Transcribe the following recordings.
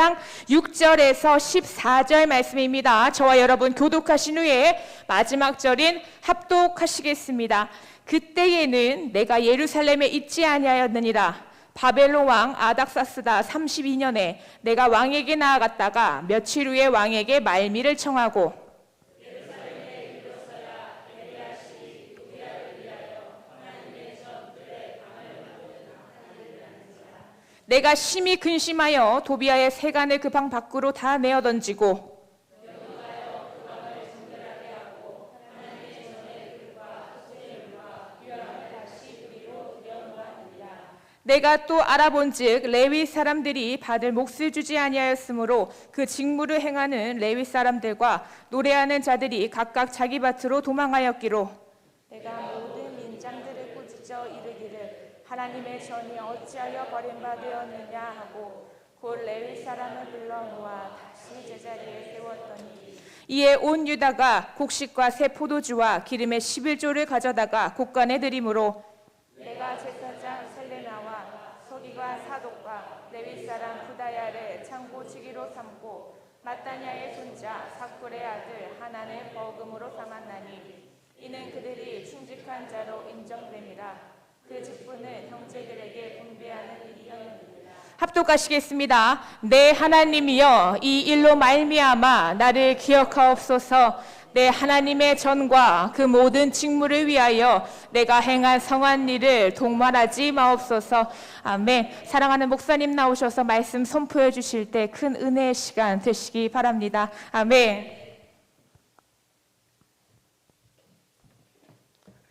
4장 6절에서 14절 말씀입니다. 저와 여러분 교독하신 후에 마지막 절인 합독하시겠습니다. 그때에는 내가 예루살렘에 있지 아니하였느니라. 바벨론 왕 아닥사스다 32년에 내가 왕에게 나아갔다가 며칠 후에 왕에게 말미를 청하고 내가 심히 근심하여 도비아의 세간을 그 방 밖으로 다 내어 던지고 내가 또 알아본즉 레위 사람들이 받을 몫을 주지 아니하였으므로 그 직무를 행하는 레위 사람들과 노래하는 자들이 각각 자기 밭으로 도망하였기로 내가 모든 민장들을 꾸짖어 이르기를 하나님의 전이 어찌하여 버림받으었느냐 하고 곧 레위 사람을 불러 모아 다시 제자리에 세웠더니 이에 온 유다가 곡식과 새 포도주와 기름의 11조를 가져다가 곡간에 드림으로 내가 제사장 셀레나와 서기관 사독과 레위 사람 부다야를 창고지기로 삼고 마따냐의 손자 사쿨의 아들 하난을 버금으로 삼았나니 이는 그들이 충직한 자로 인정됨이라. 그 직분은 형제들에게 분배하는 일이었느니라. 합독하시겠습니다. 내 하나님이여 이 일로 말미암아 나를 기억하옵소서. 내 하나님의 전과 그 모든 직무를 위하여 내가 행한 성한 일을 동말하지 마옵소서. 아멘. 사랑하는 목사님 나오셔서 말씀 선포해 주실 때 큰 은혜의 시간 되시기 바랍니다. 아멘.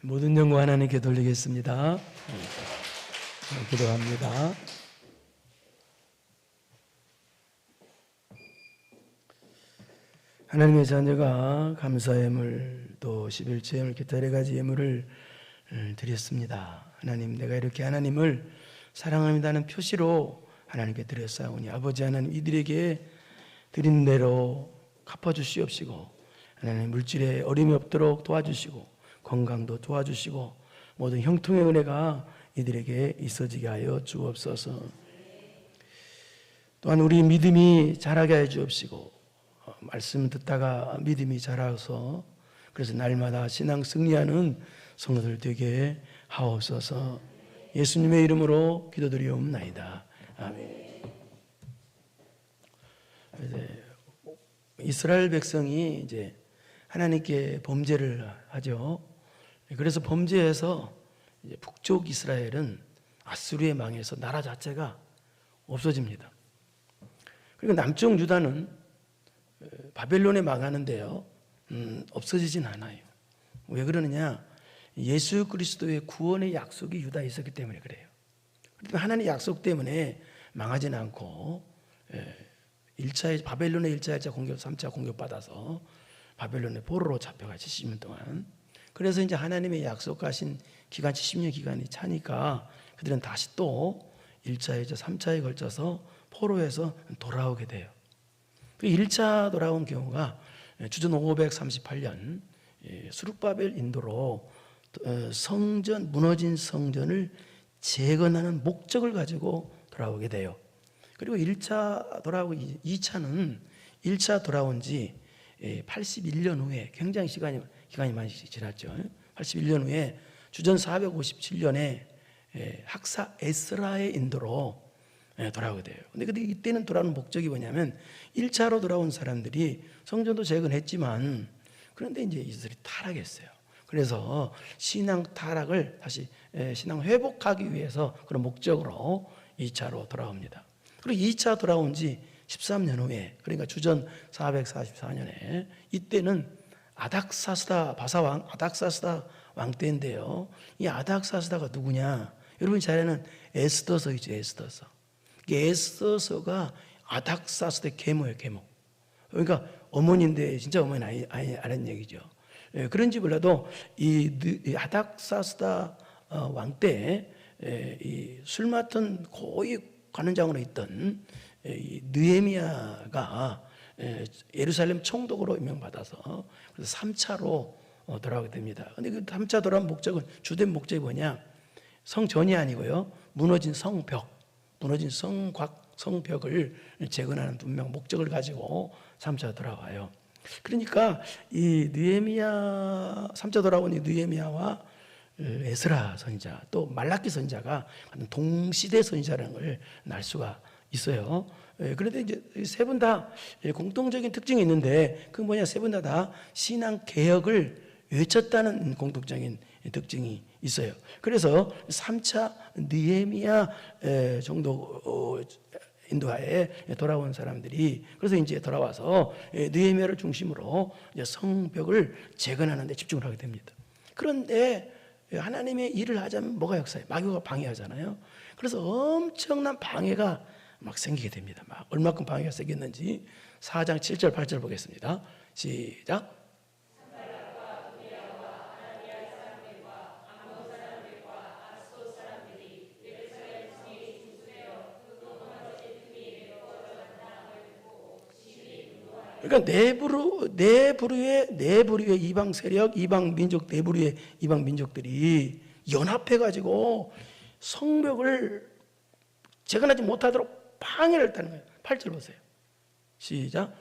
모든 영광 하나님께 돌리겠습니다. 기도합니다. 하나님의 자녀가 감사 예물 또 11조 예물 기타 여러 가지 예물을 드렸습니다. 하나님, 내가 이렇게 하나님을 사랑합니다는 표시로 하나님께 드렸사오니 아버지 하나님, 이들에게 드린 대로 갚아주시옵시고 하나님, 물질에 어림이 없도록 도와주시고 건강도 도와주시고 모든 형통의 은혜가 이들에게 있어지게 하여 주옵소서. 또한 우리 믿음이 자라게 해 주옵시고 말씀 듣다가 믿음이 자라서 그래서 날마다 신앙 승리하는 성도들 되게 하옵소서. 예수님의 이름으로 기도드리옵나이다. 아멘. 이스라엘 백성이 이제 하나님께 범죄를 하죠. 그래서 범죄해서 이제 북쪽 이스라엘은 아수르에 망해서 나라 자체가 없어집니다. 그리고 남쪽 유다는 바벨론에 망하는데요, 없어지진 않아요. 왜 그러느냐? 예수 그리스도의 구원의 약속이 유다에 있었기 때문에 그래요. 하나님의 약속 때문에 망하지는 않고 1차 바벨론의 1차, 2차 공격, 3차 공격받아서 바벨론의 포로로 잡혀가 70년 동안. 그래서 이제 하나님의 약속하신 기간 70년 기간이 차니까 그들은 다시 또 1차, 2차, 3차에 걸쳐서 포로에서 돌아오게 돼요. 그 1차 돌아온 경우가 주전 538년 수룹바벨 인도로 성전, 무너진 성전을 재건하는 목적을 가지고 돌아오게 돼요. 그리고 1차 돌아오고 2차는 1차 돌아온 지 81년 후에, 굉장히 기간이 많이 지났죠. 81년 후에 주전 457년에 학사 에스라의 인도로 돌아오게 돼요. 근데 이때는 돌아오는 목적이 뭐냐면 1차로 돌아온 사람들이 성전도 재건했지만 그런데 이제 이들이 타락했어요. 그래서 신앙 타락을 다시 신앙 회복하기 위해서 그런 목적으로 2차로 돌아옵니다. 그리고 2차 돌아온 지 13년 후에, 그러니까 주전 444년에 이때는 아닥사스다 바사왕 아닥사스다 왕 때인데요. 이 아닥사스다가 누구냐? 여러분이 잘 아는 에스더서이죠. 에스더서. 에스더서가 아닥사스다의 계모예요. 계모. 그러니까 어머니인데 진짜 어머니는 아는 얘기죠. 그런지 몰라도 이 아닥사스다 왕 때 술 맡은 고위 관원장으로 있던 이 느헤미야가 예루살렘 총독으로 임명받아서 그래서 3차로 돌아오게 됩니다. 근데 그 3차 돌아온 목적은, 주된 목적이 뭐냐? 성전이 아니고요, 무너진 성벽, 무너진 성곽 성벽을 재건하는 분명 목적을 가지고 3차 돌아와요. 그러니까 이 느헤미야 3차 돌아온 이 느헤미야와 에스라 선지자 또 말라기 선지자가 동시대 선지자라는 걸 알 수가 있어요. 그런데 이제 세 분 다 공통적인 특징이 있는데 그 뭐냐, 세 분 다 신앙 개혁을 외쳤다는 공통적인 특징이 있어요. 그래서 3차 느헤미야 정도 인도하에 돌아온 사람들이 그래서 이제 돌아와서 느헤미야를 중심으로 이제 성벽을 재건하는 데 집중을 하게 됩니다. 그런데 하나님의 일을 하자면 뭐가 역사해요? 마귀가 방해하잖아요. 그래서 엄청난 방해가 막 생기게 됩니다. 막 얼마큼 방해가 생겼는지 4장 7절 8절 보겠습니다. 시작. 그러니까 내부류의 이방 세력, 이방 민족, 내부류의 이방 민족들이 연합해 가지고 성벽을 재건하지 못하도록 방해를 했다는 거예요. 8절 보세요. 시작.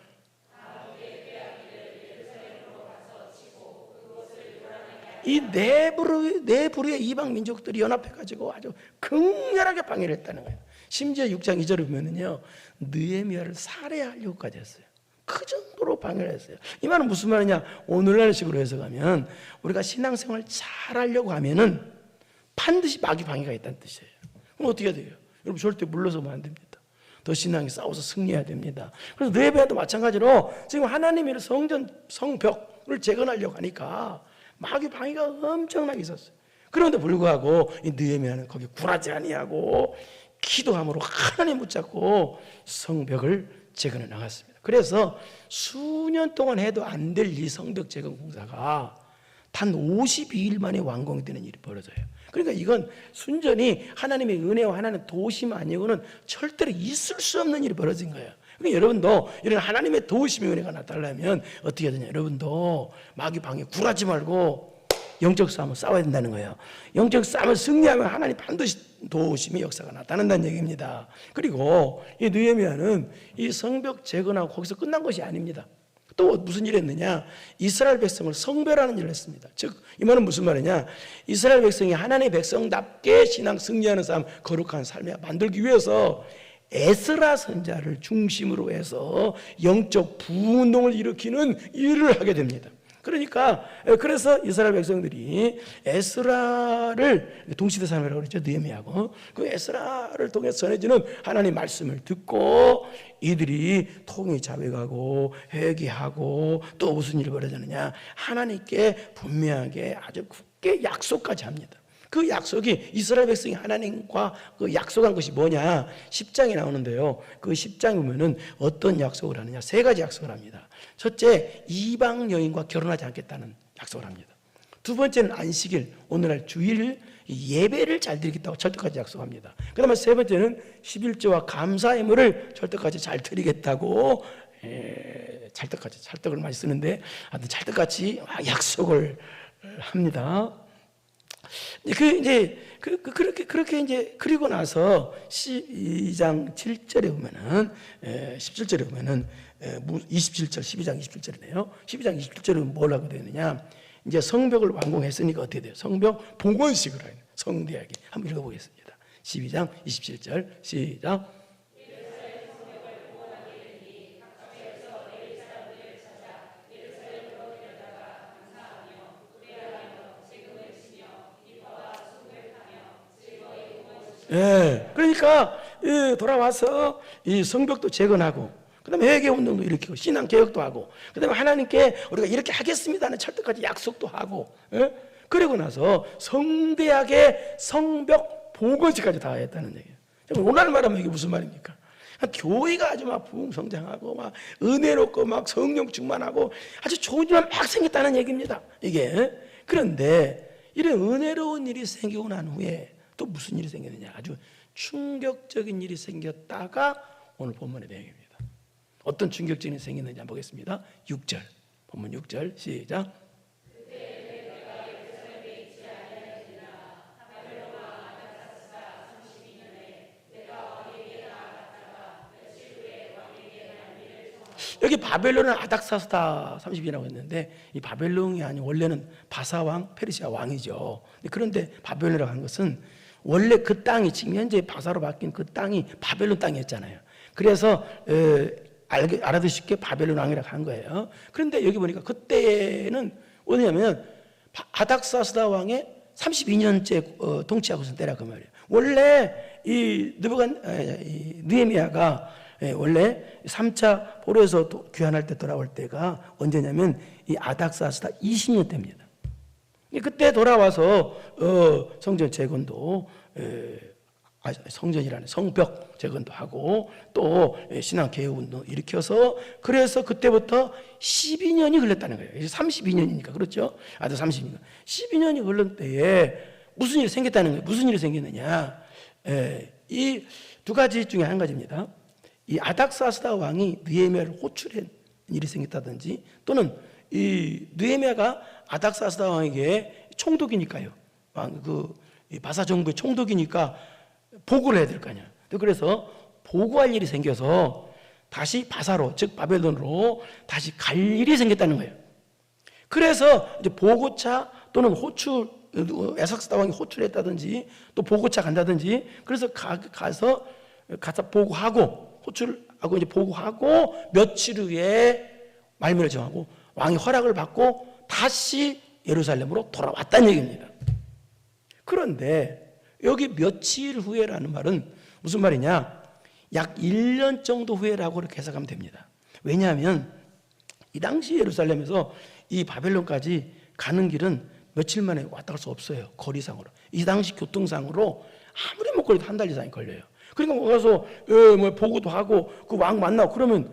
이 내부류의 이방 민족들이 연합해 가지고 아주 극렬하게 방해를 했다는 거예요. 심지어 6장 2절을 보면은요, 느헤미야를 살해하려고까지 했어요. 그 정도로 방해를 했어요. 이 말은 무슨 말이냐? 오늘날식으로 해석하면 우리가 신앙생활 잘하려고 하면은 반드시 마귀 방해가 있다는 뜻이에요. 그럼 어떻게 해야 돼요? 여러분 절대 물러서면 안 됩니다. 더 신앙이 싸워서 승리해야 됩니다. 그래서 느헤미야도 마찬가지로 지금 하나님의 성벽을 재건하려고 하니까 마귀 방해가 엄청나게 있었어요. 그런데 불구하고 이 느헤미야는 거기 굴하지 아니하고 기도함으로 하나님 붙잡고 성벽을 재건해 나갔습니다. 그래서 수년 동안 해도 안 될 이 성벽 재건 공사가 단 52일 만에 완공이 되는 일이 벌어져요. 그러니까 이건 순전히 하나님의 은혜와 하나님의 도우심 아니고는 절대로 있을 수 없는 일이 벌어진 거예요. 그러니까 여러분도 이런 하나님의 도우심의 은혜가 나타나려면 어떻게 해야 되냐? 여러분도 마귀 방해 굴하지 말고 영적 싸움을 싸워야 된다는 거예요. 영적 싸움을 승리하면 하나님 반드시 도우심의 역사가 나타난다는 얘기입니다. 그리고 이 느헤미야는 이 성벽 재건하고 거기서 끝난 것이 아닙니다. 또 무슨 일을 했느냐? 이스라엘 백성을 성별하는 일을 했습니다. 즉, 이 말은 무슨 말이냐? 이스라엘 백성이 하나님의 백성답게 신앙 승리하는 삶, 거룩한 삶을 만들기 위해서 에스라 선지자를 중심으로 해서 영적 부운동을 일으키는 일을 하게 됩니다. 그러니까 그래서 이스라엘 백성들이 에스라를 동시대 사람이라고 그랬죠. 느헤미야고 그 에스라를 통해서 전해지는 하나님 말씀을 듣고 이들이 통일 자백하고 회개하고 또 무슨 일이 벌어지느냐? 하나님께 분명하게 아주 굳게 약속까지 합니다. 그 약속이 이스라엘 백성이 하나님과 그 약속한 것이 뭐냐? 10장에 나오는데요. 그 10장에 보면은 어떤 약속을 하느냐? 세 가지 약속을 합니다. 첫째, 이방 여인과 결혼하지 않겠다는 약속을 합니다. 두 번째는 안식일, 오늘날 주일 예배를 잘 드리겠다고 절대까지 약속합니다. 그 다음에 세 번째는 11조와 감사 예물을 절대까지 잘 드리겠다고 찰떡을 많이 쓰는데 하여튼 찰떡같이 약속을 합니다. 그렇게 이제 그리고 나서 12장 7절에 보면은 17절에 보면은 27절 12장 27절이네요. 12장 27절은 뭘 하게 되느냐? 이제 성벽을 완공했으니까 어떻게 돼요? 성벽 복원식을 해요. 성대하게 한번 읽어보겠습니다. 12장 27절 시작. 예, 그러니까 돌아와서 이 성벽도 재건하고, 그다음에 회개 운동도 일으키고, 신앙 개혁도 하고, 그다음에 하나님께 우리가 이렇게 하겠습니다는 철떡까지 약속도 하고, 예? 그리고 나서 성대하게 성벽 복원식까지 다 했다는 얘기예요. 오늘 말하면 이게 무슨 말입니까? 교회가 아주 막 부흥성장하고 막 은혜롭고 막 성령 충만하고 아주 좋은 일만 막 생겼다는 얘기입니다. 이게 그런데 이런 은혜로운 일이 생기고 난 후에 또 무슨 일이 생겼느냐? 아주 충격적인 일이 생겼다가 오늘 본문의 내용입니다. 어떤 충격적인 일이 생겼는지 한번 보겠습니다. 6절, 본문 6절 시작. 여기 바벨론은 아닥사스다 30이라고 했는데 이 바벨론이 아니 원래는 바사왕 페르시아 왕이죠. 그런데 바벨론이라고 한 것은 원래 그 땅이 지금 현재 바사로 바뀐 그 땅이 바벨론 땅이었잖아요. 그래서 알아듣기 쉽게 바벨론 왕이라고 한 거예요. 그런데 여기 보니까 그때는 어디냐면 아닥사스다 왕의 32년째 통치하고 있었던 때라 그 말이에요. 원래 이 느헤미야가 원래 3차 포로에서 귀환할 때 돌아올 때가 언제냐면 이 아닥사스다 20년 때입니다. 그때 돌아와서 성전 재건도 성전이라는 성벽 재건도 하고 또 신앙 개혁 운동 일으켜서 그래서 그때부터 12년이 흘렀다는 거예요. 이제 32년이니까 그렇죠. 아주 32년. 12년이 흘른 때에 무슨 일이 생겼다는 거예요. 무슨 일이 생겼느냐? 이 두 가지 중에 한 가지입니다. 이 아닥사스다 왕이 느헤미야를 호출한 일이 생겼다든지 또는 이 느헤미야가 아닥사스다 왕에게 총독이니까요. 이 바사 정부의 총독이니까 보고를 해야 될 거 아니야. 그래서 보고할 일이 생겨서 다시 바사로 즉 바벨론으로 다시 갈 일이 생겼다는 거예요. 그래서 이제 보고차 또는 호출 아닥사스다 왕이 호출했다든지 또 보고차 간다든지 그래서 가서 보고하고 호출하고 이제 보고하고 며칠 후에 말미를 정하고 왕이 허락을 받고 다시 예루살렘으로 돌아왔다는 얘기입니다. 그런데 여기 며칠 후에라는 말은 무슨 말이냐? 약 1년 정도 후에라고 그렇게 해석하면 됩니다. 왜냐하면 이 당시 예루살렘에서 이 바벨론까지 가는 길은 며칠 만에 왔다 갈 수 없어요. 거리상으로. 이 당시 교통상으로 아무리 못 걸려도 한 달 이상이 걸려요. 그러니까 가서 보고도 하고 그 왕 만나고 그러면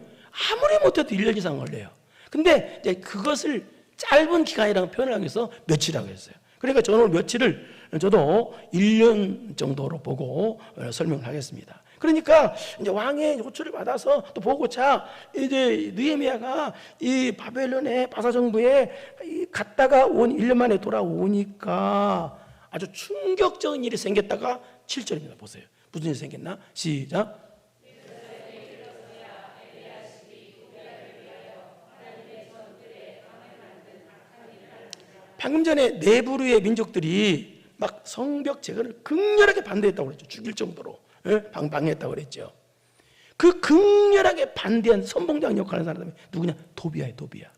아무리 못해도 1년 이상 걸려요. 근데 이제 그것을 짧은 기간이라고 표현을 하기 위해서 며칠이라고 했어요. 그러니까 저는 며칠을 저도 1년 정도로 보고 설명을 하겠습니다. 그러니까 이제 왕의 호출을 받아서 또 보고차 이제 느헤미야가 이 바벨론의 바사 정부에 갔다가 1년 만에 돌아오니까 아주 충격적인 일이 생겼다가 7절입니다. 보세요. 무슨 일이 생겼나? 시작. 방금 전에 네브루의 민족들이 막 성벽 재건을 극렬하게 반대했다고 그랬죠. 죽일 정도로 방해했다고 그랬죠. 그 극렬하게 반대한 선봉장 역할을 하는 사람이 누구냐? 도비야예요. 도비야.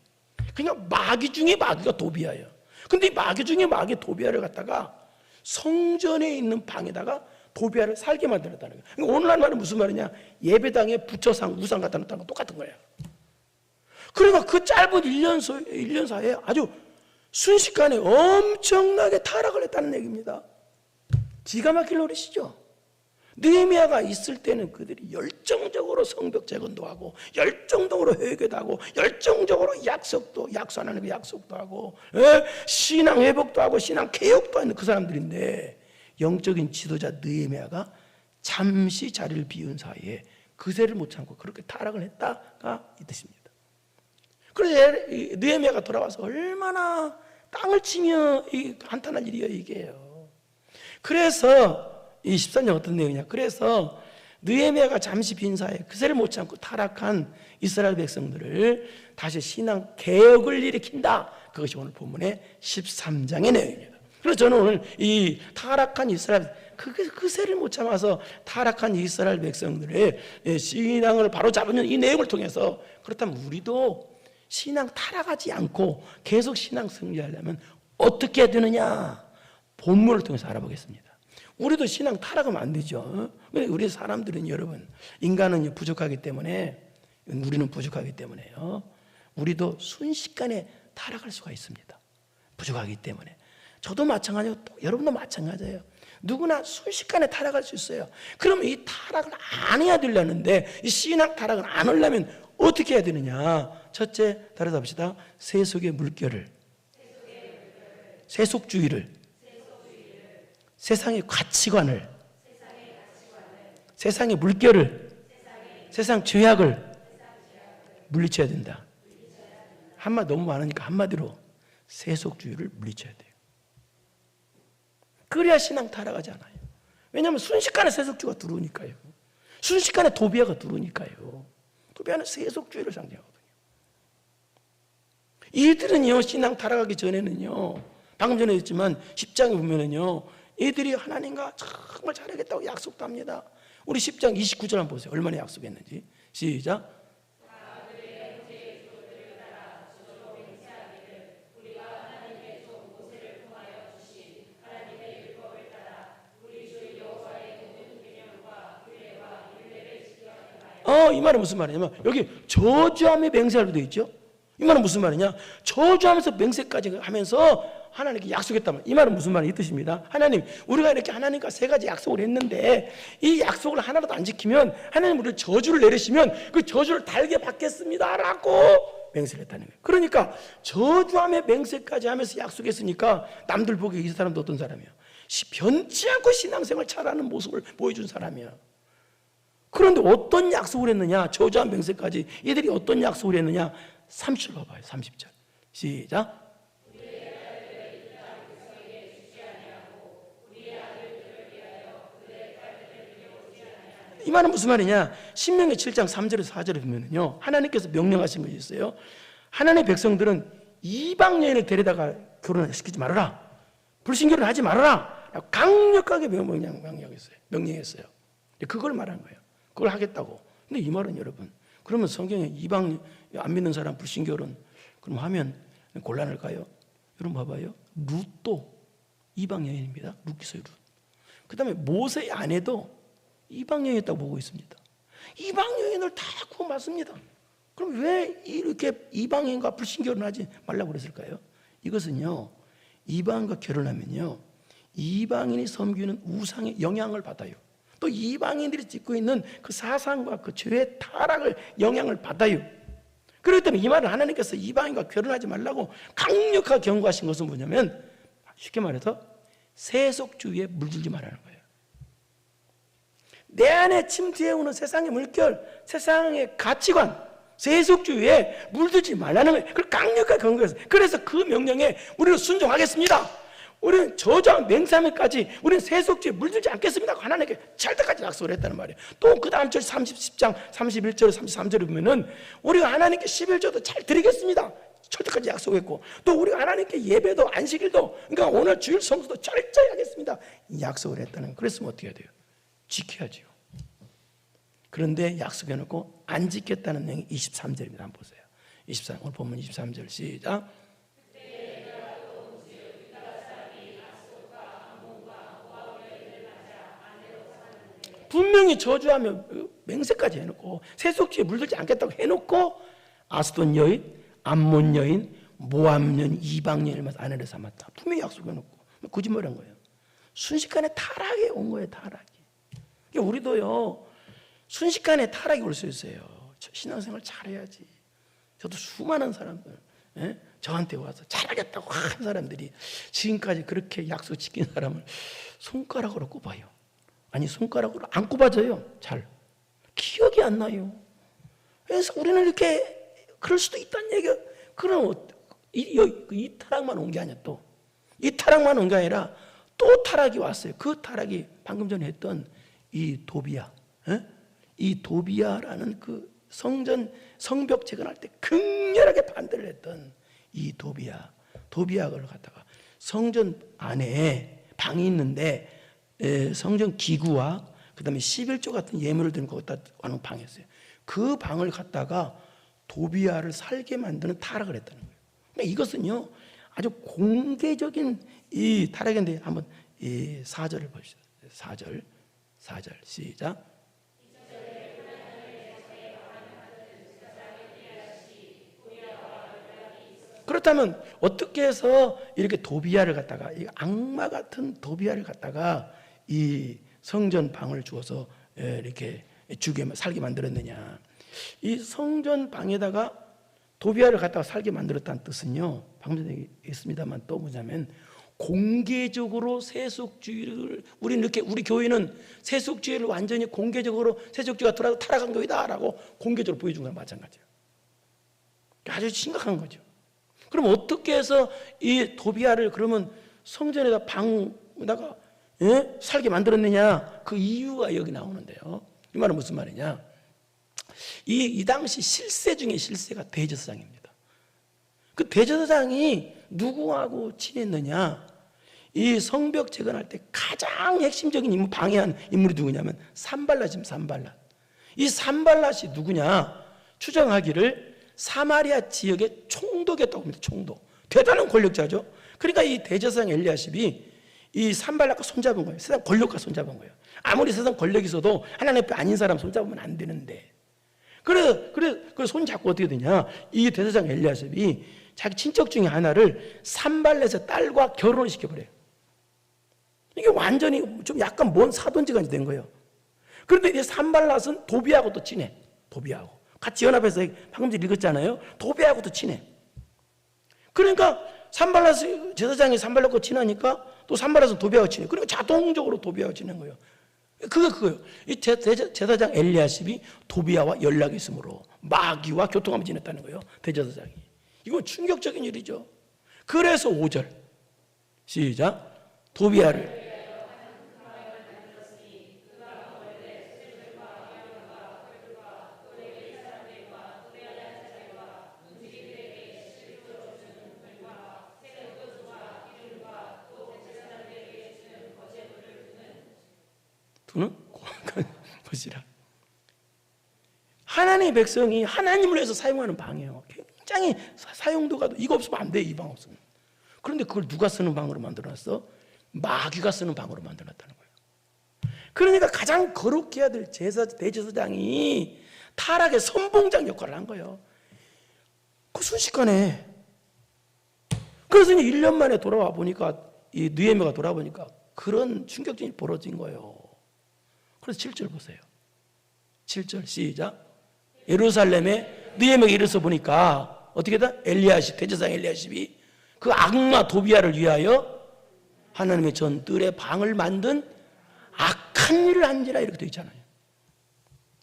그러니까 마귀 중에 마귀가 도비야예요. 근데 이 마귀 중에 마귀 도비야를 갖다가 성전에 있는 방에다가 도비야를 살게 만들었다는 거예요. 그러니까 오늘날 말은 무슨 말이냐? 예배당에 부처상, 우상 갖다 놓다는 거 똑같은 거예요. 그러니까 그 짧은 1년 사이에 아주 순식간에 엄청나게 타락을 했다는 얘기입니다. 기가 막힐 노릇이죠. 느헤미야가 있을 때는 그들이 열정적으로 성벽 재건도 하고 열정적으로 회개도 하고 열정적으로 약속 안 하는 그 약속도 하고 신앙 회복도 하고 신앙 개혁도 하는 그 사람들인데 영적인 지도자 느헤미야가 잠시 자리를 비운 사이에 그새를 못 참고 그렇게 타락을 했다가 이 뜻입니다. 그래서 느헤미야가 돌아와서 얼마나 땅을 치며 한탄할 일이에요 이게요. 그래서 이 13년 어떤 내용이냐? 그래서 느헤미야가 잠시 빈 사이에 그새를 못 참고 타락한 이스라엘 백성들을 다시 신앙 개혁을 일으킨다. 그것이 오늘 본문의 13장의 내용입니다. 그래서 저는 오늘 이 타락한 이스라엘 그새를 못 참아서 타락한 이스라엘 백성들의 신앙을 바로잡는 이 내용을 통해서 그렇다면 우리도 신앙 타락하지 않고 계속 신앙 승리하려면 어떻게 해야 되느냐? 본문을 통해서 알아보겠습니다. 우리도 신앙 타락하면 안 되죠. 우리 사람들은 여러분 인간은 부족하기 때문에 우리는 부족하기 때문에요. 우리도 순식간에 타락할 수가 있습니다. 부족하기 때문에. 저도 마찬가지고 또 여러분도 마찬가지예요. 누구나 순식간에 타락할 수 있어요. 그러면 이 타락을 안 해야 되려는데 이 신앙 타락을 안 하려면 어떻게 해야 되느냐? 첫째, 다르다 봅시다. 세속의 물결을, 세속주의를, 세상의 가치관을, 세상의 물결을, 세상 죄악을 물리쳐야 된다. 한마디 너무 많으니까 한마디로 세속주의를 물리쳐야 돼요. 그래야 신앙 타락하지 않아요. 왜냐하면 순식간에 세속주의가 들어오니까요. 순식간에 도비야가 들어오니까요. 도비야는 세속주의를 상징하거든요. 이들은요, 신앙 타락하기 전에는요, 방금 전에 했지만 10장에 보면은요, 이들이 하나님과 정말 잘하겠다고 약속도 합니다. 우리 10장 29절 한번 보세요. 얼마나 약속했는지. 시작. 이 말은 무슨 말이냐면, 여기 저주하며 맹세하라고 되어 있죠. 이 말은 무슨 말이냐? 저주하면서 맹세까지 하면서 하나님께 약속했단 말이에요. 이 말은 무슨 말이 이 뜻입니다. 하나님, 우리가 이렇게 하나님과 세 가지 약속을 했는데 이 약속을 하나라도 안 지키면 하나님 우리를 저주를 내리시면 그 저주를 달게 받겠습니다 라고 맹세를 했다는 거예요. 그러니까 저주하며 맹세까지 하면서 약속했으니까 남들 보기에 이 사람도 어떤 사람이야? 변치 않고 신앙생활 잘하는 모습을 보여준 사람이야. 그런데 어떤 약속을 했느냐? 저주한 맹세까지 이들이 어떤 약속을 했느냐? 30절 봐봐요. 30절 시작. 이 말은 무슨 말이냐? 신명기 7장 3절에서 4절에 보면요, 하나님께서 명령하신 것이 있어요. 하나님의 백성들은 이방 여인을 데려다가 결혼시키지 말아라, 불신결혼 하지 말아라 강력하게 명령했어요. 그걸 말한 거예요. 그걸 하겠다고. 근데 이 말은 여러분, 그러면 성경에 이방 안 믿는 사람 불신결혼 그럼 하면 곤란할까요? 여러분 봐봐요. 룻도 이방 여인입니다. 룻기서의 룻. 그 다음에 모세의 아내도 이방 여인이었다고 보고 있습니다. 이방 여인을 다 구원 받습니다. 그럼 왜 이렇게 이방 여인과 불신결혼하지 말라고 그랬을까요? 이것은요, 이방과 결혼하면요, 이방인이 섬기는 우상의 영향을 받아요. 또 이방인들이 짓고 있는 그 사상과 그 죄의 타락을 영향을 받아요. 그렇기 때문에 이 말은 하나님께서 이방인과 결혼하지 말라고 강력하게 경고하신 것은 뭐냐면, 쉽게 말해서 세속주의에 물들지 말라는 거예요. 내 안에 침투해오는 세상의 물결, 세상의 가치관, 세속주의에 물들지 말라는 거예요. 그걸 강력하게 경고했어요. 그래서 그 명령에 우리는 순종하겠습니다. 우리는 저주와 맹세하면까지 우리는 세속주의에 물들지 않겠습니다. 하나님께 절대까지 약속을 했다는 말이에요. 또 그 다음 절 10장 31절 33절에 보면은 우리가 하나님께 11조도 잘 드리겠습니다. 절대까지 약속했고, 또 우리가 하나님께 예배도 안식일도, 그러니까 오늘 주일 성수도 철저히 하겠습니다. 약속을 했다는 거예요. 그랬으면 어떻게 해야 돼요? 지켜야죠. 그런데 약속해놓고 안 지켰다는 내용이 23절입니다. 한번 보세요. 23, 오늘 본문 23절 시작. 분명히 저주하며 맹세까지 해놓고 세속주의에 물들지 않겠다고 해놓고 아스돈 여인, 암몬 여인, 모압 여인, 이방 여인을 아내로 삼았다. 분명히 약속해놓고 거짓말한 거예요. 순식간에 타락이 온 거예요. 타락이. 우리도요, 순식간에 타락이 올 수 있어요. 신앙생활 잘해야지. 저도 수많은 사람들, 저한테 와서 잘하겠다고 한 사람들이 지금까지 그렇게 약속 지킨 사람을 손가락으로 꼽아요. 아니, 손가락으로 안 꼽아져요. 잘 기억이 안 나요. 그래서 우리는 이렇게 그럴 수도 있다는 얘기가, 그럼 이 타락만 온 게 아니야. 또 이 타락만 온 게 아니라 또 타락이 왔어요. 그 타락이 방금 전에 했던 이 도비야, 이 도비야라는 그 성벽 재건할 때 극렬하게 반대를 했던 이 도비야를 갖다가 성전 안에 방이 있는데 성전 기구와 그 다음에 11조 같은 예물을 드는 거기다 하는 방이었어요. 그 방을 갖다가 도비야를 살게 만드는 타락을 했다는 거예요. 그러니까 이것은요, 아주 공개적인 이 타락인데, 한번 이 4절을 보시죠. 4절 시작. 그렇다면 어떻게 해서 이렇게 도비야를 갖다가, 이 악마 같은 도비야를 갖다가 이 성전 방을 주어서 이렇게 살게 만들었느냐? 이 성전 방에다가 도비야를 갖다가 살게 만들었다는 뜻은요, 방금 전에 했습니다만 또 뭐냐면, 공개적으로 세속주의를, 우리 교회는 세속주의를 완전히 공개적으로 세속주의가 타락한 교회다라고 공개적으로 보여준 거랑 마찬가지예요. 아주 심각한 거죠. 그럼 어떻게 해서 이 도비야를 그러면 성전에다 방에다가 살게 만들었느냐? 그 이유가 여기 나오는데요. 이 말은 무슨 말이냐? 이 당시 실세 중에 실세가 대제사장입니다. 그 대제사장이 누구하고 친했느냐? 이 성벽 재건할 때 가장 핵심적인 인물, 방해한 인물이 누구냐면 산발랏입니다. 산발랏. 이 산발랏이 누구냐? 추정하기를 사마리아 지역의 총독이었다고 합니다. 총독. 대단한 권력자죠. 그러니까 이 대제사장 엘리야십이 이 산발랏과 손잡은 거예요. 세상 권력과 손잡은 거예요. 아무리 세상 권력이 있어도 하나님 앞에 아닌 사람 손잡으면 안 되는데. 그래 손잡고 어떻게 되냐? 이 대제사장 엘리야십이 자기 친척 중에 하나를 산발렛의 딸과 결혼을 시켜버려요. 이게 완전히 좀 약간 먼 사돈지간이 된 거예요. 그런데 이제 산발랏은 도비하고도 친해. 도비하고 같이 연합해서 방금 전에 읽었잖아요. 도비하고도 친해. 그러니까 산발랏 제사장이 산발랏과 친하니까 또 산발랏은 도비하고 친해. 그러니까 자동적으로 도비하고 친한 거예요. 그거예요. 이 제사장 엘리야십이 도비아와 연락이 있으므로 마귀와 교통하며 지냈다는 거예요. 대제사장이. 이건 충격적인 일이죠. 그래서 5절 시작. 도비아를 두는 것이라. 하나님의 백성이 하나님을 위해서 사용하는 방이에요. 굉장히 사용도가 이거 없으면 안 돼. 이 방 없으면. 그런데 그걸 누가 쓰는 방으로 만들어놨어? 마귀가 쓰는 방으로 만들어놨다는 거예요. 그러니까 가장 거룩해 해야 될 대제사장이 타락의 선봉장 역할을 한 거예요. 그 순식간에. 그래서 1년 만에 돌아와 보니까 이 느헤미야가 돌아보니까 그런 충격적인 일이 벌어진 거예요. 그래서 7절 보세요. 7절 시작. 예루살렘에 느헤미야가 이르러서 보니까 어떻게 다? 엘리야십, 대제사장 엘리야십이 그 악마 도비아를 위하여 하나님의 전뜰에 방을 만든 악한 일을 한지라 이렇게 되어 있잖아요.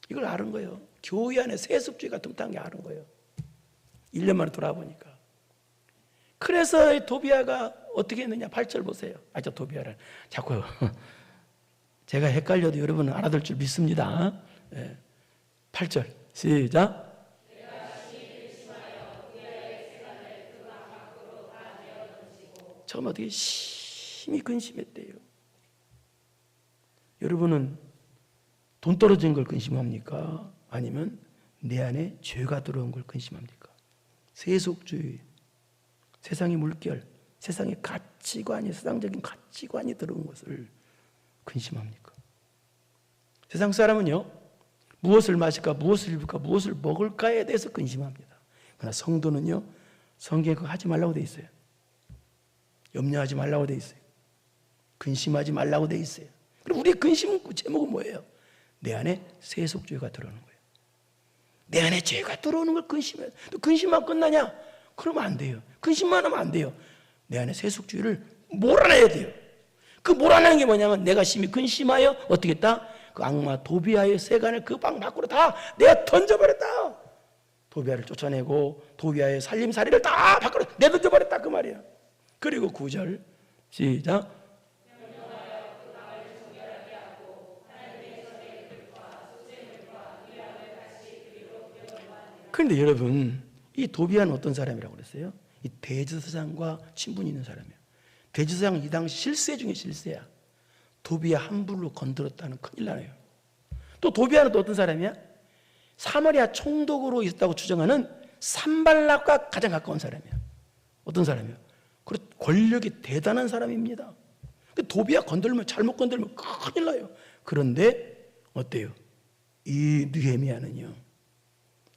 이걸 아는 거예요. 교회 안에 세습주의가 tum탕한 게 아는 거예요. 1년 만에 돌아보니까. 그래서 도비아가 어떻게 했느냐? 8절 보세요. 저 도비아를 자꾸 제가 헷갈려도 여러분은 알아들 줄 믿습니다. 8절 시작. 처음 어떻게 심히 근심했대요. 여러분은 돈 떨어진 걸 근심합니까? 아니면 내 안에 죄가 들어온 걸 근심합니까? 세속주의, 세상의 물결, 세상의 가치관이, 세상적인 가치관이 들어온 것을 근심합니까? 세상 사람은요, 무엇을 마실까, 무엇을 입을까, 무엇을 먹을까에 대해서 근심합니다. 그러나 성도는요, 성경에 그거 하지 말라고 돼 있어요. 염려하지 말라고 돼 있어요. 근심하지 말라고 돼 있어요. 그리고 우리의 근심 제목은 뭐예요? 내 안에 세속죄가 들어오는 거예요. 내 안에 죄가 들어오는 걸 근심해요. 또 근심만 끝나냐? 그러면 안 돼요. 근심만 하면 안 돼요. 내 안에 세속주의를 몰아내야 돼요. 그 몰아내는 게 뭐냐면 내가 심히 근심하여 어떻게 했다? 그 악마 도비아의 세간을 그 방 밖으로 다 내가 던져버렸다. 도비아를 쫓아내고 도비아의 살림살이를 다 밖으로 내던져버렸다 그 말이야. 그리고 9절 시작. 그런데 여러분, 이 도비아는 어떤 사람이라고 그랬어요? 이 대제사장과 친분이 있는 사람이에요. 대제사장은 이 당시 실세 중에 실세야. 도비아 함부로 건드렸다는 큰일 나네요. 또 도비아는 또 어떤 사람이야? 사마리아 총독으로 있었다고 추정하는 산발락과 가장 가까운 사람이야. 어떤 사람이야? 그리고 권력이 대단한 사람입니다. 도비아 건들면, 잘못 건들면 큰일 나요. 그런데 어때요? 이 느헤미야는요,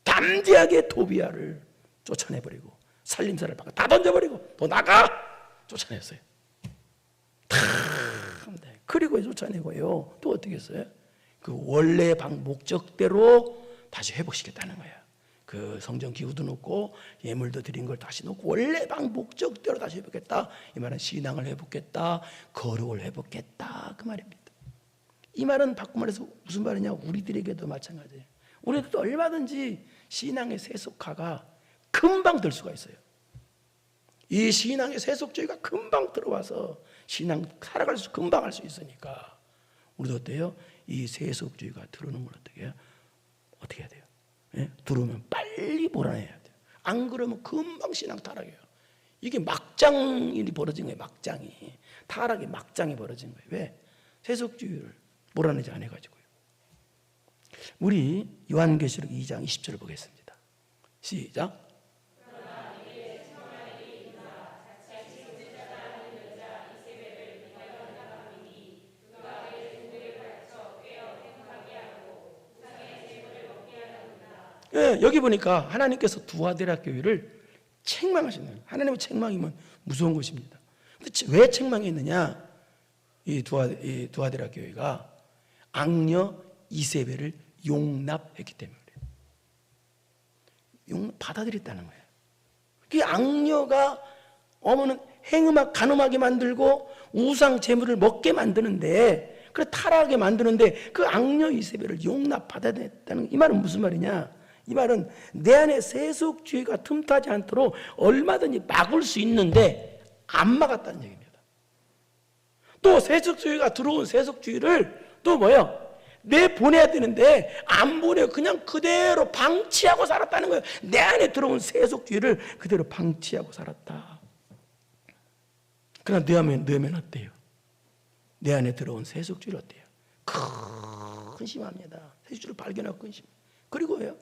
담대하게 도비아를 쫓아내버리고 살림살을 받고 다 던져버리고 더 나가 쫓아냈어요. 그리고 쫓아내고요, 또 어떻게 했어요? 그 원래 방 목적대로 다시 회복시켰다는 거예요. 그 성전 기구도 놓고 예물도 드린 걸 다시 놓고 원래 방 목적대로 다시 회복했다. 이 말은 신앙을 회복했다, 거룩을 회복했다, 그 말입니다. 이 말은 바꾸말해서 무슨 말이냐? 우리들에게도 마찬가지예요. 우리들도 얼마든지 신앙의 세속화가 금방 될 수가 있어요. 이 신앙의 세속주의가 금방 들어와서 신앙 살아갈 수 금방 할 수 있으니까 우리도 어때요? 이 세속주의가 들어오는 걸 어떻게 해요? 어떻게 해야 돼요? 예? 들어오면 빨리 몰아내야 돼요. 안 그러면 금방 신앙 타락해요. 이게 막장이 벌어진 거예요. 막장이. 타락의 막장이 벌어진 거예요. 왜? 세속주의를 몰아내지 않아가지고요. 우리 요한계시록 2장 20절을 보겠습니다. 시작. 예, 여기 보니까 하나님께서 두아데라 교회를 책망하시는, 하나님의 책망이면 무서운 것입니다. 근데 왜 책망했느냐? 이 두아데라 교회가 악녀 이세벨을 용납했기 때문에 그래요. 받아들였다는 거예요. 그 악녀가 어머는 행음악 간음하게 만들고 우상 제물을 먹게 만드는데, 그래 타락하게 만드는데 그 악녀 이세벨을 용납 받아들였다는, 이 말은 무슨 말이냐? 이 말은 내 안에 세속주의가 틈타지 않도록 얼마든지 막을 수 있는데 안 막았다는 얘기입니다. 또 세속주의가 들어온 세속주의를 또 뭐예요? 내보내야 되는데 안 보내고 그냥 그대로 방치하고 살았다는 거예요. 내 안에 들어온 세속주의를 그대로 방치하고 살았다. 그러나 내 안에 어때요? 내 안에 들어온 세속주의를 어때요? 근심합니다. 세속주의를 발견하고 근심. 그리고 왜요?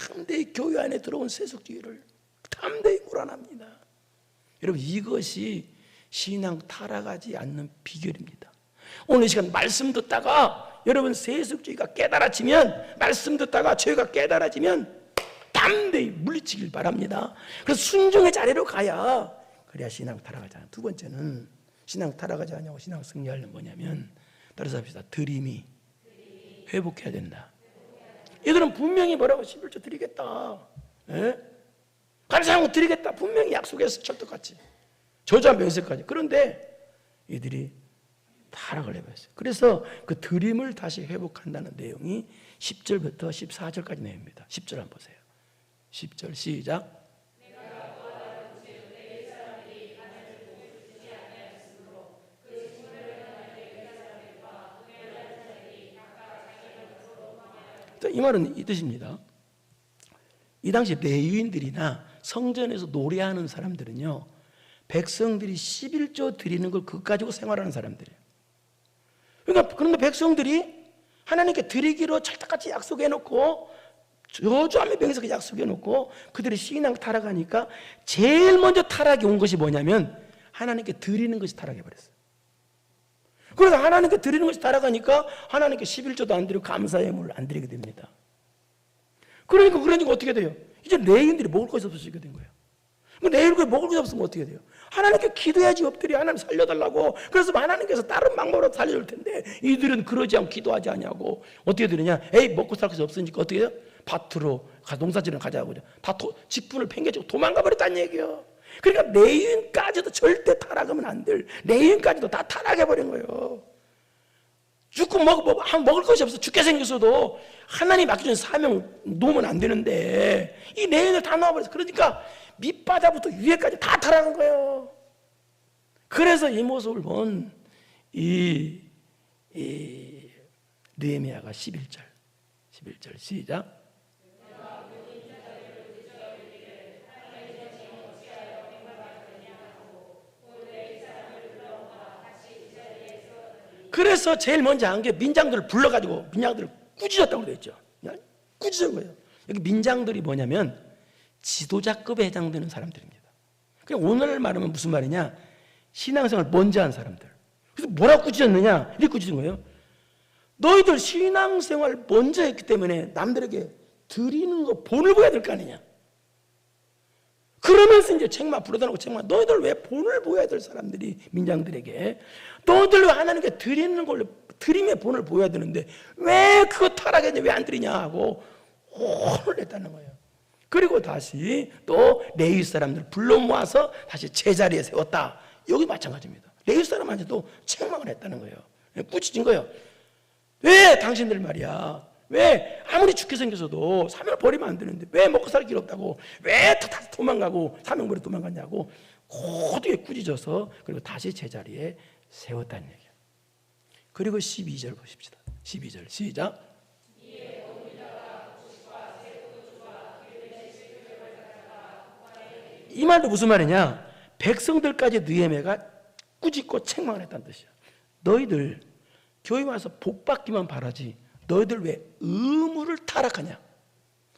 담대히 교회 안에 들어온 세속주의를 담대히 몰아납니다. 여러분, 이것이 신앙 타락하지 않는 비결입니다. 오늘 이 시간 말씀 듣다가 여러분 세속주의가 깨달아지면, 말씀 듣다가 죄가 깨달아지면 담대히 물리치길 바랍니다. 그래서 순종의 자리로 가야, 그래야 신앙 타락하지 않아요. 두 번째는 신앙 타락하지 않냐고 신앙 승리하려면 뭐냐면, 따라서 합시다. 드림이 회복해야 된다. 얘들은 분명히 뭐라고 11조 드리겠다, 예? 감사하고 드리겠다 분명히 약속해서 철떡같이 저주한 명세까지. 그런데 이들이 타락을 해버렸어요. 그래서 그 드림을 다시 회복한다는 내용이 10절부터 14절까지 내용입니다. 10절 한번 보세요. 10절 시작. 이 말은 이 뜻입니다. 이 당시 레위인들이나 성전에서 노래하는 사람들은요, 백성들이 11조 드리는 걸 그거 가지고 생활하는 사람들이에요. 그러니까 그런데 백성들이 하나님께 드리기로 철떡같이 약속해놓고 저주하며 명세까지 약속해놓고 그들이 신앙 타락하니까 제일 먼저 타락이 온 것이 뭐냐면 하나님께 드리는 것이 타락해버렸어요. 그래서 하나님께 드리는 것이 타락하니까 하나님께 11조도 안 드리고 감사의 예물을 안 드리게 됩니다. 그러니까 어떻게 돼요? 이제 레위인들이 먹을 것이 없어지게 된 거예요. 레위인들이 먹을 것이 없으면 어떻게 돼요? 하나님께 기도해야지 엎드려 하나님 살려달라고. 그래서 하나님께서 다른 방법으로 살려줄 텐데 이들은 그러지 않고 기도하지 않냐고. 어떻게 되느냐? 에이, 먹고 살 것이 없으니까 어떻게 해요? 밭으로 농사지를 가자고 다 직분을 팽개치고 도망가 버렸다는 얘기예요. 그러니까 레위인까지도 절대 타락하면 안 될, 레위인까지도 다 타락해버린 거예요. 죽고 먹을 것이 없어 죽게 생겼어도 하나님 맡겨준 사명 놓으면 안 되는데 이 레위인을 다 놓아버렸어. 그러니까 밑바닥부터 위에까지 다 타락한 거예요. 그래서 이 모습을 본 이 느헤미야가 11절 시작. 그래서 제일 먼저 한 게 민장들을 불러가지고 민장들을 꾸짖었다고 되어 있죠. 꾸짖은 거예요. 여기 민장들이 뭐냐면 지도자급에 해당되는 사람들입니다. 그냥 오늘 말하면 무슨 말이냐? 신앙생활 먼저 한 사람들. 그래서 뭐라고 꾸짖었느냐? 이렇게 꾸짖은 거예요. 너희들 신앙생활 먼저 했기 때문에 남들에게 드리는 거 본을 보여야 될 거 아니냐? 그러면서 이제 책망 불러다 놓고 책망. 너희들 왜 본을 보여야 될 사람들이 민장들에게 너희들 왜 하나님께 드리는 걸로 드림의 본을 보여야 되는데 왜 그거 타락했냐? 왜 안 드리냐? 하고 혼을 냈다는 거예요. 그리고 다시 또 레위 사람들 불러 모아서 다시 제자리에 세웠다. 여기 마찬가지입니다. 레위 사람한테도 책망을 했다는 거예요. 꾸짖은 거예요. 왜 당신들 말이야? 왜 아무리 죽게 생겨서도 사명을 버리면 안 되는데 왜 먹고 살 길 없다고 왜 다 도망가고 사명 버리고 도망갔냐고 고되게 꾸짖어서 그리고 다시 제자리에 세웠다는 얘기예요. 그리고 12절 보십시다. 12절 시작. 이 말도 무슨 말이냐? 백성들까지 느헤미야가 꾸짖고 책망을 했다는 뜻이야. 너희들 교회 와서 복 받기만 바라지 너희들 왜 의무를 타락하냐?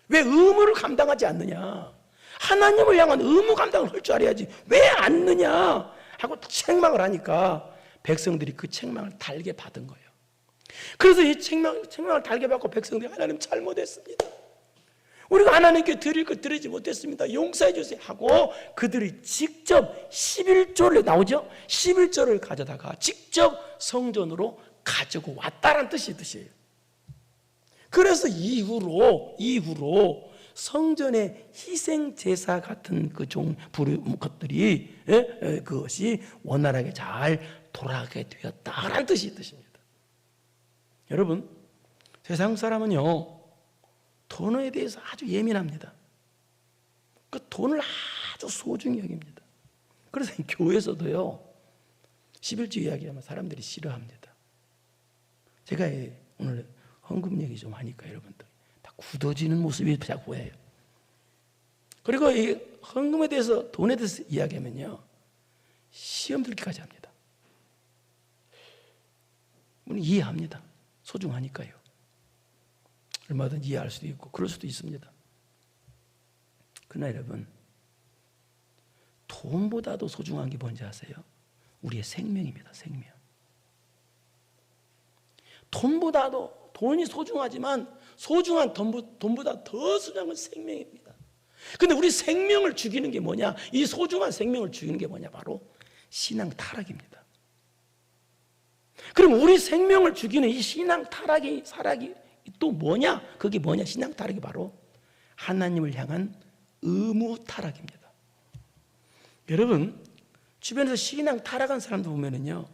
왜 의무를 감당하지 않느냐? 하나님을 향한 의무 감당을 할 줄 알아야지 왜 않느냐? 하고 책망을 하니까 백성들이 그 책망을 달게 받은 거예요. 그래서 이 책망을 달게 받고 백성들이 하나님 잘못했습니다. 우리가 하나님께 드릴 것 드리지 못했습니다. 용서해 주세요 하고 그들이 직접 11조를 나오죠. 11조를 가져다가 직접 성전으로 가지고 왔다는 뜻이에요. 그래서 이후로 성전의 희생 제사 같은 그 것들이 그것이 원활하게 잘 돌아가게 되었다라는 뜻입니다. 여러분, 세상 사람은요 돈에 대해서 아주 예민합니다. 그 돈을 아주 소중히 여깁니다. 그래서 교회에서도요 11조 이야기하면 사람들이 싫어합니다. 제가 오늘 헌금 얘기 좀 하니까 여러분들 다 굳어지는 모습이 자꾸 보여요. 그리고 이 헌금에 대해서 돈에 대해서 이야기하면요 시험 들기까지 합니다. 우리는 이해합니다. 소중하니까요. 얼마든지 이해할 수도 있고 그럴 수도 있습니다. 그러나 여러분, 돈보다도 소중한 게 뭔지 아세요? 우리의 생명입니다. 생명. 돈이 소중하지만 소중한 돈보다 더 소중한 건 생명입니다. 근데 우리 생명을 죽이는 게 뭐냐? 이 소중한 생명을 죽이는 게 뭐냐? 바로 신앙 타락입니다. 그럼 우리 생명을 죽이는 이 신앙 타락이 또 뭐냐? 그게 뭐냐? 신앙 타락이 바로 하나님을 향한 의무 타락입니다. 여러분, 주변에서 신앙 타락한 사람들 보면은요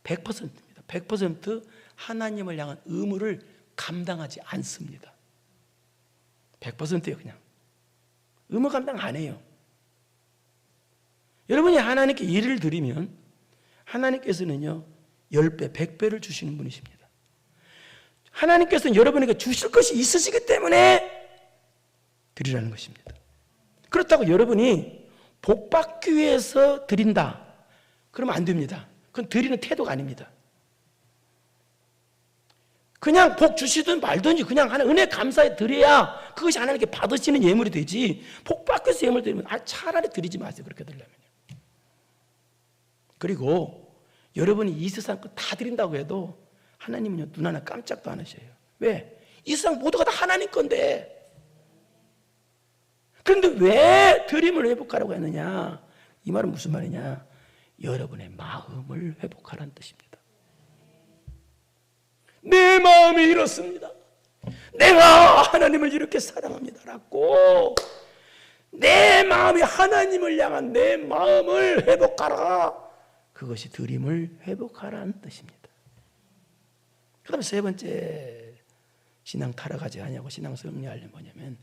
100%입니다. 100% 하나님을 향한 의무를 감당하지 않습니다. 100%예요. 그냥 의무 감당 안 해요. 여러분이 하나님께 일을 드리면 하나님께서는요 10배, 100배를 주시는 분이십니다. 하나님께서는 여러분에게 주실 것이 있으시기 때문에 드리라는 것입니다. 그렇다고 여러분이 복 받기 위해서 드린다 그러면 안 됩니다. 그건 드리는 태도가 아닙니다. 그냥 복 주시든 말든지 그냥 하나님 은혜 감사해 드려야 그것이 하나님께 받으시는 예물이 되지, 복 받기 위해서 예물 드리면 차라리 드리지 마세요. 그렇게 드리려면요. 그리고 여러분이 이 세상 거 다 드린다고 해도 하나님은요 눈 하나 깜짝도 안 하셔요. 왜? 이 세상 모두가 다 하나님 건데. 그런데 왜 드림을 회복하라고 했느냐? 이 말은 무슨 말이냐? 여러분의 마음을 회복하라는 뜻입니다. 내 마음이 이렇습니다. 내가 하나님을 이렇게 사랑합니다라고 내 마음이 하나님을 향한 내 마음을 회복하라. 그것이 드림을 회복하라는 뜻입니다. 그 다음에 세 번째 신앙 타락하지 아니하고 신앙 승리하려면 뭐냐면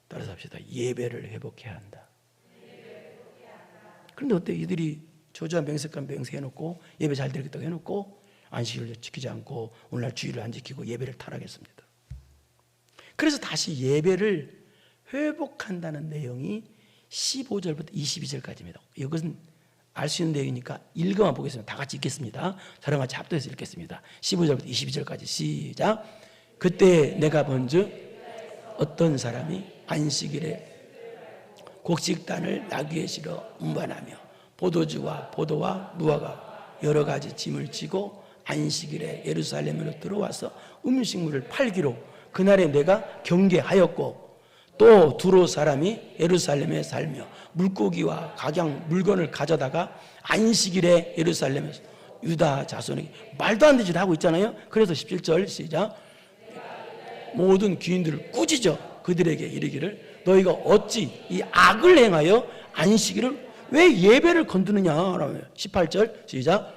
따라서 합시다. 예배를 회복해야 한다. 그런데 어때? 이들이 저주한 맹세한 맹세해놓고 예배 잘 드리겠다고 해놓고 안식일을 지키지 않고 오늘날 주일을 안 지키고 예배를 타락했습니다. 그래서 다시 예배를 회복한다는 내용이 15절부터 22절까지입니다. 이것은 알 수 있는 내용이니까 읽어만 보겠습니다. 다 같이 읽겠습니다. 저랑 같이 합독해서 읽겠습니다. 15절부터 22절까지 시작. 그때 내가 본즉 어떤 사람이 안식일에 곡식단을 나귀에 실어 운반하며 포도주와 포도와 무화과 여러 가지 짐을 지고 안식일에 예루살렘으로 들어와서 음식물을 팔기로 그날에 내가 경계하였고, 또 두로 사람이 예루살렘에 살며 물고기와 각양 물건을 가져다가 안식일에 예루살렘에서 유다 자손에게 말도 안 되는 짓을 하고 있잖아요. 그래서 17절 시작. 모든 귀인들을 꾸짖어 그들에게 이르기를 너희가 어찌 이 악을 행하여 안식일을 왜 예배를 건드느냐. 18절 시작.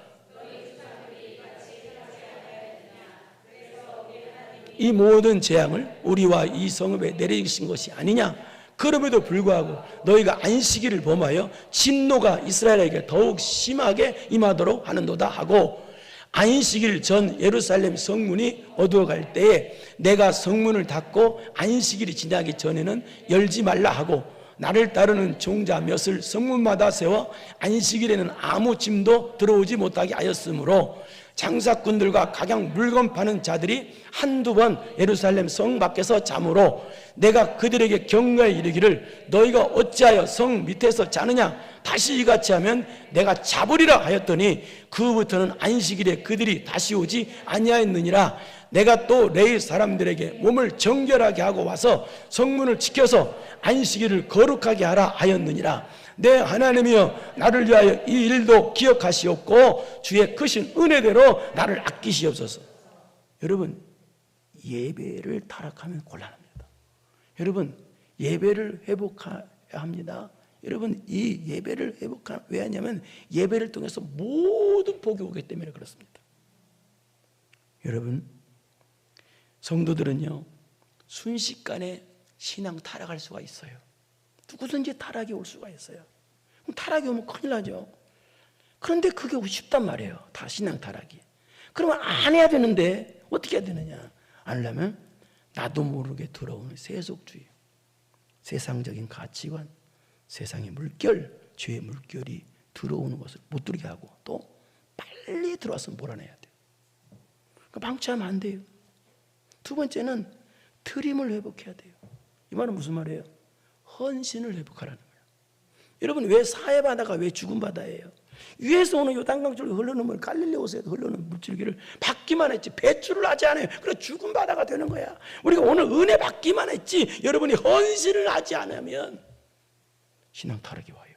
이 모든 재앙을 우리와 이 성읍에 내리신 것이 아니냐. 그럼에도 불구하고 너희가 안식일을 범하여 진노가 이스라엘에게 더욱 심하게 임하도록 하는도다 하고, 안식일 전 예루살렘 성문이 어두워갈 때에 내가 성문을 닫고 안식일이 지나기 전에는 열지 말라 하고 나를 따르는 종자 몇을 성문마다 세워 안식일에는 아무 짐도 들어오지 못하게 하였으므로 장사꾼들과 각양 물건 파는 자들이 한두 번 예루살렘 성 밖에서 자므로 내가 그들에게 경고해 이르기를 너희가 어찌하여 성 밑에서 자느냐 다시 이같이 하면 내가 잡으리라 하였더니 그후부터는 안식일에 그들이 다시 오지 아니하였느니라. 내가 또 레위 사람들에게 몸을 정결하게 하고 와서 성문을 지켜서 안식일을 거룩하게 하라 하였느니라. 내 하나님이여 나를 위하여 이 일도 기억하시옵고 주의 크신 은혜대로 나를 아끼시옵소서. 여러분, 예배를 타락하면 곤란합니다. 여러분, 예배를 회복해야 합니다. 여러분, 이 예배를 왜 하냐면 예배를 통해서 모든 복이 오기 때문에 그렇습니다. 여러분, 성도들은요 순식간에 신앙 타락할 수가 있어요. 누구든지 타락이 올 수가 있어요. 그럼 타락이 오면 큰일 나죠. 그런데 그게 쉽단 말이에요. 다 신앙 타락이. 그러면 안 해야 되는데 어떻게 해야 되느냐? 안 하려면 나도 모르게 들어오는 세속주의, 세상적인 가치관, 세상의 물결, 죄의 물결이 들어오는 것을 못 들게 하고 또 빨리 들어와서 몰아내야 돼요. 그러니까 방치하면 안 돼요. 두 번째는 드림을 회복해야 돼요. 이 말은 무슨 말이에요? 헌신을 회복하라는 거예요. 여러분, 왜 사해바다가 왜 죽은 바다예요? 위에서 오는 요단강줄로 흐르는 물, 갈릴레오에서 흐르는 물줄기를 받기만 했지 배출을 하지 않아요. 그래서 죽은 바다가 되는 거야. 우리가 오늘 은혜 받기만 했지 여러분이 헌신을 하지 않으면 신앙 타락이 와요.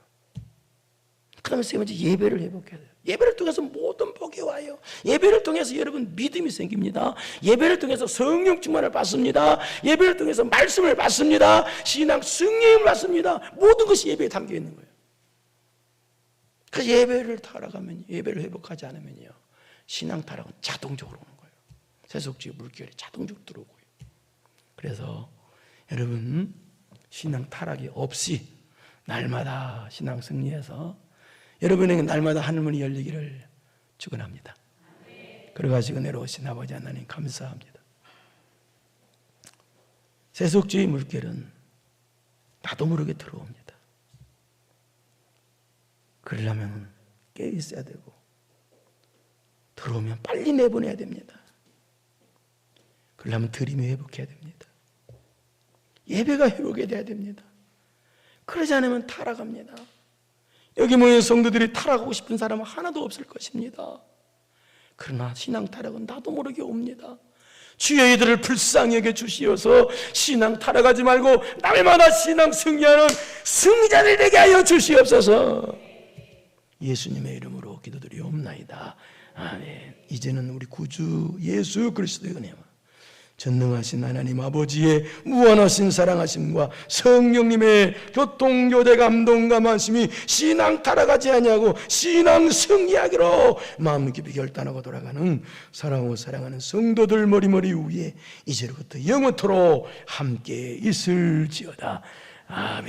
그 다음에 세 번째, 예배를 회복해야 돼요. 예배를 통해서 모든 복이 와요. 예배를 통해서 여러분 믿음이 생깁니다. 예배를 통해서 성령 충만을 받습니다. 예배를 통해서 말씀을 받습니다. 신앙 승리를 받습니다. 모든 것이 예배에 담겨 있는 거예요. 그래서 예배를 타락하면, 예배를 회복하지 않으면요 신앙 타락은 자동적으로 오는 거예요. 세속주의 물결이 자동적으로 들어오고요. 그래서 여러분, 신앙 타락이 없이 날마다 신앙 승리해서 여러분에게 날마다 하늘문이 열리기를 축원합니다. 그래가지고 내려오신 아버지 하나님 감사합니다. 세속주의 물결은 나도 모르게 들어옵니다. 그러려면 깨어 있어야 되고 들어오면 빨리 내보내야 됩니다. 그러려면 드림이 회복해야 됩니다. 예배가 회복이 돼야 됩니다. 그러지 않으면 타락합니다. 여기 모인 성도들이 타락하고 싶은 사람은 하나도 없을 것입니다. 그러나 신앙 타락은 나도 모르게 옵니다. 주여 이들을 불쌍히 여겨 주시어서 신앙 타락하지 말고 날마다 신앙 승리하는 승리자들 되게 하여 주시옵소서. 예수님의 이름으로 기도드리옵나이다. 아멘. 이제는 우리 구주 예수 그리스도의 은혜와 전능하신 하나님 아버지의 무한하신 사랑하심과 성령님의 교통교대 감동 감하심이 신앙 타락하지 아니하고 신앙 승리하기로 마음 깊이 결단하고 돌아가는 사랑하고 사랑하는 성도들 머리머리 위에 이제로부터 영원토록 함께 있을지어다. 아멘.